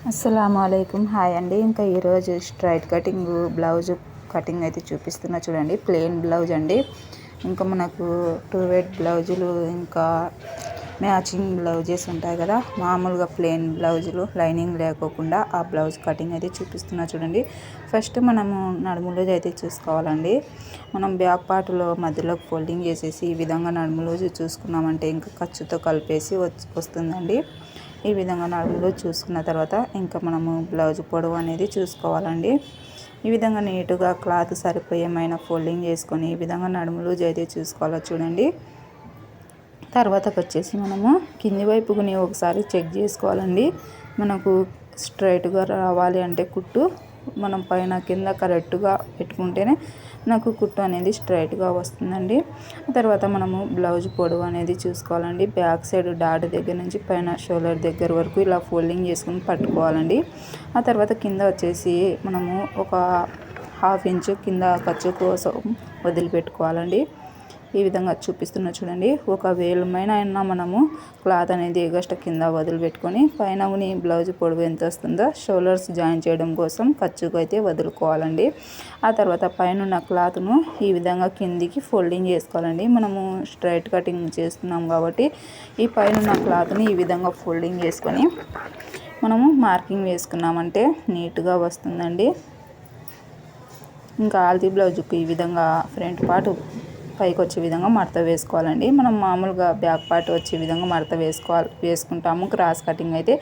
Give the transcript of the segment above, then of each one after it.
అస్సలాముఅలైకుం. Hi అండి. ఇంకా ఈరోజు స్ట్రైట్ కటింగ్ బ్లౌజ్ కటింగ్ అయితే చూపిస్తున్నా చూడండి. ప్లెయిన్ బ్లౌజ్ అండి. ఇంకా మనకు 2 weight బ్లౌజులు, ఇంకా మ్యాచింగ్ బ్లౌజెస్ ఉంటాయి కదా, మామూలుగా ప్లెయిన్ బ్లౌజులు లైనింగ్ లేకోకుండా ఆ బ్లౌజ్ కటింగ్ అయితే చూపిస్తున్నా చూడండి. ఫస్ట్ మనము నడుము లూజ్ అయితే చూసుకోవాలండి. మనం బ్యాక్ పార్ట్లో మధ్యలోకి ఫోల్డింగ్ చేసేసి ఈ విధంగా నడుము లూజ్ చూసుకున్నామంటే ఇంకా ఖర్చుతో కలిపేసి వస్తుందండి. ఈ విధంగా నడుములో చూసుకున్న తర్వాత ఇంకా మనము బ్లౌజ్ పొడవు అనేది చూసుకోవాలండి. ఈ విధంగా నీట్గా క్లాత్ సరిపోయేమైనా ఫోల్డింగ్ చేసుకొని ఈ విధంగా నడుము లూజ్ అయితే చూసుకోవాలో చూడండి. తర్వాతకు వచ్చేసి మనము కింది వైపుని ఒకసారి చెక్ చేసుకోవాలండి. మనకు స్ట్రైట్గా రావాలి అంటే కుట్టు మనం పైన కింద కరెక్ట్గా పెట్టుకుంటేనే నాకు కుట్టు అనేది స్ట్రైట్గా వస్తుందండి. తర్వాత మనము బ్లౌజ్ పొడవు అనేది చూసుకోవాలండి. బ్యాక్ సైడ్ డాట్ దగ్గర నుంచి పైన షోల్డర్ దగ్గర వరకు ఇలా ఫోల్డింగ్ చేసుకుని పట్టుకోవాలండి. ఆ తర్వాత కింద వచ్చేసి మనము ఒక 1/2 ఇంచు కింద ఖర్చు కోసం వదిలిపెట్టుకోవాలండి. ఈ విధంగా చూపిస్తున్నా చూడండి. ఒక వేలమైనా మనము క్లాత్ అనేది ఎగస్ట్రా కింద వదిలిపెట్టుకొని పైన బ్లౌజ్ పొడవు ఎంత వస్తుందో షోల్డర్స్ జాయిన్ చేయడం కోసం ఖర్చుకు అయితే వదులుకోవాలండి. ఆ తర్వాత పైన క్లాత్ను ఈ విధంగా కిందికి ఫోల్డింగ్ చేసుకోవాలండి. మనము స్ట్రైట్ కటింగ్ చేస్తున్నాం కాబట్టి ఈ పైన క్లాత్ని ఈ విధంగా ఫోల్డింగ్ చేసుకొని మనము మార్కింగ్ వేసుకున్నామంటే నీట్గా వస్తుందండి. ఇంకా ఆల్తీ బ్లౌజ్కి ఈ విధంగా ఫ్రంట్ పార్ట్ పైకి వచ్చే విధంగా మడత వేసుకోవాలండి. మనం మామూలుగా బ్యాక్ పార్ట్ వచ్చే విధంగా మడత వేసుకుంటాము క్రాస్ కటింగ్ అయితే.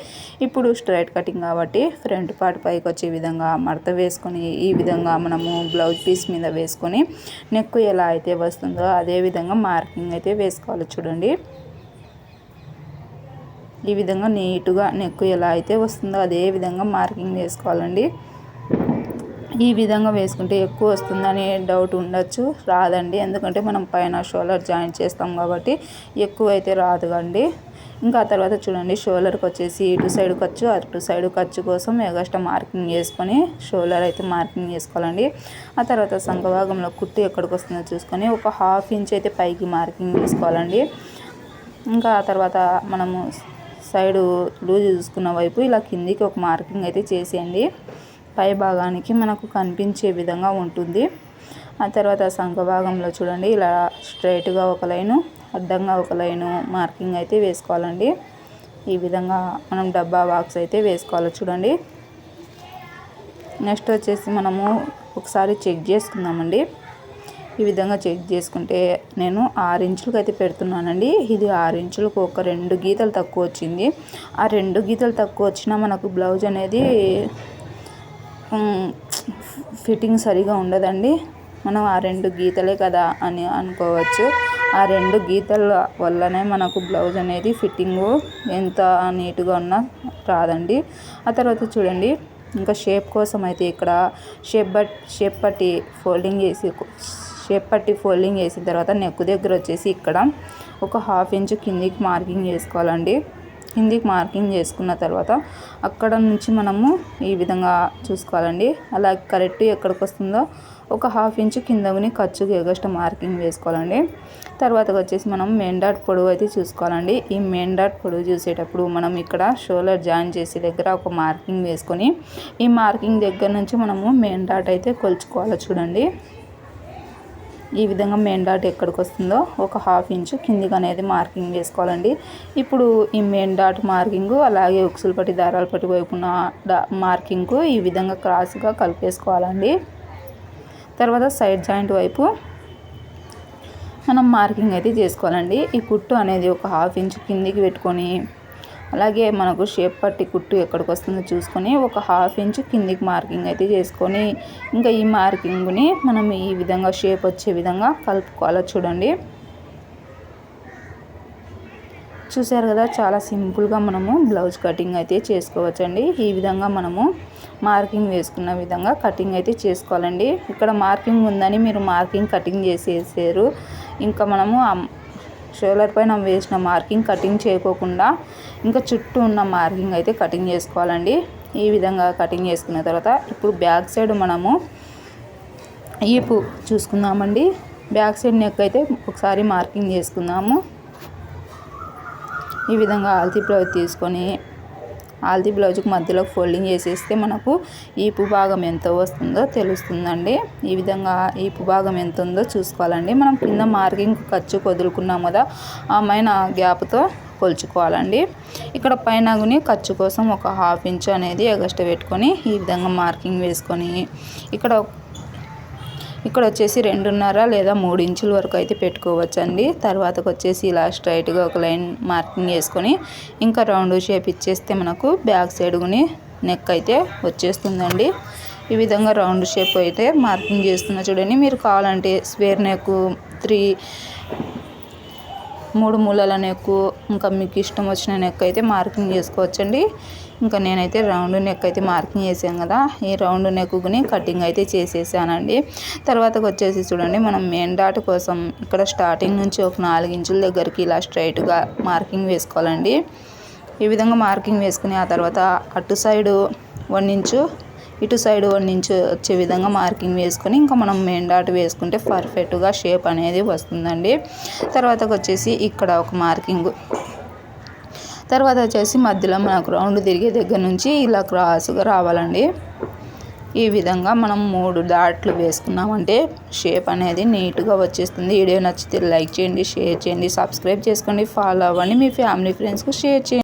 ఇప్పుడు స్ట్రైట్ కటింగ్ కాబట్టి ఫ్రంట్ పార్ట్ పైకి వచ్చే విధంగా మడత వేసుకొని ఈ విధంగా మనము బ్లౌజ్ పీస్ మీద వేసుకొని నెక్ ఎలా అయితే వస్తుందో అదే విధంగా మార్కింగ్ అయితే వేసుకోవాలి చూడండి. ఈ విధంగా నీట్గా నెక్ ఎలా అయితే వస్తుందో అదే విధంగా మార్కింగ్ వేసుకోవాలండి. ఈ విధంగా వేసుకుంటే ఎక్కువ వస్తుందని డౌట్ ఉండొచ్చు, రాదండి. ఎందుకంటే మనం పైన షోల్డర్ జాయింట్ చేస్తాం కాబట్టి ఎక్కువ అయితే రాదు అండి. ఇంకా తర్వాత చూడండి, షోల్డర్కి వచ్చేసి ఇటు సైడ్ ఖర్చు అటు సైడ్ ఖర్చు కోసం ఎగస్ట్రా మార్కింగ్ వేసుకొని షోల్డర్ అయితే మార్కింగ్ చేసుకోవాలండి. ఆ తర్వాత సంఖభాగంలో కుట్టు ఎక్కడికి వస్తుందో చూసుకొని ఒక 1/2 ఇంచ్ అయితే పైకి మార్కింగ్ వేసుకోవాలండి. ఇంకా ఆ తర్వాత మనము సైడు లూజ్ చూసుకున్న వైపు ఇలా కిందికి ఒక మార్కింగ్ అయితే చేసేయండి. పై భాగానికి మనకు కనిపించే విధంగా ఉంటుంది. ఆ తర్వాత సంఖ భాగంలో చూడండి, ఇలా స్ట్రైట్గా ఒక లైను, అడ్డంగా ఒక లైను మార్కింగ్ అయితే వేసుకోవాలండి. ఈ విధంగా మనం డబ్బా బాక్స్ అయితే వేసుకోవాలి చూడండి. నెక్స్ట్ వచ్చేసి మనము ఒకసారి చెక్ చేసుకుందామండి. ఈ విధంగా చెక్ చేసుకుంటే నేను 6 ఇంచులకు అయితే పెడుతున్నానండి. ఇది 6 ఇంచులకు ఒక 2 గీతలు తక్కువ వచ్చింది. ఆ 2 గీతలు తక్కువ వచ్చినా మనకు బ్లౌజ్ అనేది ఫిట్టింగ్ సరిగా ఉండదండి. మనం ఆ 2 గీతలే కదా అని అనుకోవచ్చు. ఆ 2 గీతల వల్లనే మనకు బ్లౌజ్ అనేది ఫిట్టింగు ఎంత నీట్గా ఉన్నా రాదండి. ఆ తర్వాత చూడండి, ఇంకా షేప్ కోసం అయితే ఇక్కడ షేప్ పట్టి ఫోల్డింగ్ చేసిన తర్వాత నెక్ దగ్గర వచ్చేసి ఇక్కడ ఒక 1/2 ఇంచు కిందికి మార్కింగ్ చేసుకోవాలండి. కిందికి మార్కింగ్ చేసుకున్న తర్వాత అక్కడ నుంచి మనము ఈ విధంగా చూసుకోవాలండి. అలా కరెక్ట్ ఎక్కడికి వస్తుందో ఒక 1/2 ఇంచు కిందని ఖర్చుకు ఎగస్ట్రా మార్కింగ్ వేసుకోవాలండి. తర్వాత వచ్చేసి మనం మెయిన్ డాట్ పొడవు అయితే చూసుకోవాలండి. ఈ మెయిన్ డాట్ పొడవు చూసేటప్పుడు మనం ఇక్కడ షోల్డర్ జాయిన్ చేసే దగ్గర ఒక మార్కింగ్ వేసుకొని ఈ మార్కింగ్ దగ్గర నుంచి మనము మెయిన్ డాట్ అయితే కొలుచుకోవాలి చూడండి. ఈ విధంగా మెయిన్ డాట్ ఎక్కడికి వస్తుందో ఒక 1/2 ఇంచు కిందికి అనేది మార్కింగ్ వేసుకోవాలండి. ఇప్పుడు ఈ మెయిన్ డాట్ మార్కింగ్ అలాగే ఉక్సులు పట్టి దారాల పట్టి వైపున మార్కింగ్ ఈ విధంగా క్రాస్గా కలిపేసుకోవాలండి. తర్వాత సైడ్ జాయింట్ వైపు మనం మార్కింగ్ అయితే చేసుకోవాలండి. ఈ కుట్టు అనేది ఒక 1/2 ఇంచు కిందికి పెట్టుకొని అలాగే మనకు షేప్ పట్టి కుట్టు ఎక్కడికి వస్తుందో చూసుకొని ఒక 1/2 ఇంచు కిందికి మార్కింగ్ అయితే చేసుకొని ఇంకా ఈ మార్కింగ్ని మనం ఈ విధంగా షేప్ వచ్చే విధంగా కలుపుకోవాలి చూడండి. చూసారు కదా, చాలా సింపుల్గా మనము బ్లౌజ్ కటింగ్ అయితే చేసుకోవచ్చండి. ఈ విధంగా మనము మార్కింగ్ వేసుకున్న విధంగా కటింగ్ అయితే చేసుకోవాలండి. ఇక్కడ మార్కింగ్ ఉందని మీరు మార్కింగ్ కటింగ్ చేసేసారు, ఇంకా మనము షోల్డర్ పైన వేసిన మార్కింగ్ కటింగ్ చేయకోకుండా ఇంకా చుట్టూ ఉన్న మార్కింగ్ అయితే కటింగ్ చేసుకోవాలండి. ఈ విధంగా కటింగ్ చేసుకున్న తర్వాత ఇప్పుడు బ్యాక్ సైడ్ మనము ఈపు చూసుకుందామండి. బ్యాక్ సైడ్ నెక్ అయితే ఒకసారి మార్కింగ్ చేసుకుందాము. ఈ విధంగా ఆల్తీ బ్లౌజ్ తీసుకొని ఆల్ది బ్లౌజ్కి మధ్యలో ఫోల్డింగ్ చేసేస్తే మనకు ఈపు భాగం ఎంత వస్తుందో తెలుస్తుందండి. ఈ విధంగా ఈపు భాగం ఎంత ఉందో చూసుకోవాలండి. మనం కింద మార్కింగ్ ఖర్చు వదులుకున్నాం కదా, ఆ మైన గ్యాప్తో కొలుచుకోవాలండి. ఇక్కడ పైన ఖర్చు కోసం ఒక 1/2 ఇంచు అనేది ఎగస్ట్రా పెట్టుకొని ఈ విధంగా మార్కింగ్ వేసుకొని ఇక్కడ వచ్చేసి 2.5 లేదా 3 ఇంచుల వరకు అయితే పెట్టుకోవచ్చండి. తర్వాతకు వచ్చేసి ఇలా స్ట్రైట్గా ఒక లైన్ మార్కింగ్ వేసుకొని ఇంకా రౌండ్ షేప్ ఇచ్చేస్తే మనకు బ్యాక్ సైడ్ని నెక్ అయితే వచ్చేస్తుందండి. ఈ విధంగా రౌండ్ షేప్ అయితే మార్కింగ్ చేస్తున్నా చూడండి. మీరు కావాలంటే స్క్వేర్ నెక్ 3 మూలల నెక్ ఇంకా మీకు ఇష్టం వచ్చిన నెక్ అయితే మార్కింగ్ చేసుకోవచ్చండి. ఇంకా నేనైతే రౌండ్ నెక్ అయితే మార్కింగ్ చేసాం కదా, ఈ రౌండ్ నెక్ని కటింగ్ అయితే చేసేసానండి. తర్వాతకు వచ్చేసి చూడండి, మనం మెయిన్ డాట్ కోసం ఇక్కడ స్టార్టింగ్ నుంచి ఒక 4 ఇంచుల దగ్గరికి ఇలా స్ట్రైట్గా మార్కింగ్ వేసుకోవాలండి. ఈ విధంగా మార్కింగ్ వేసుకుని ఆ తర్వాత అటు సైడు 1 ఇంచు ఇటు సైడ్ 1 ఇంచు వచ్చే విధంగా మార్కింగ్ వేసుకొని ఇంకా మనం మెయిన్ డాట్ వేసుకుంటే పర్ఫెక్ట్గా షేప్ అనేది వస్తుందండి. తర్వాతకు వచ్చేసి ఇక్కడ ఒక మార్కింగ్, తర్వాత వచ్చేసి మధ్యలో మనకు రౌండ్ తిరిగే దగ్గర నుంచి ఇలా క్రాస్గా రావాలండి. ఈ విధంగా మనం 3 డాట్లు వేసుకున్నామంటే షేప్ అనేది నీట్గా వచ్చేస్తుంది. వీడియో నచ్చితే లైక్ చేయండి, షేర్ చేయండి, సబ్స్క్రైబ్ చేసుకోండి, ఫాలో అవ్వండి, మీ ఫ్యామిలీ ఫ్రెండ్స్కి షేర్ చేయండి.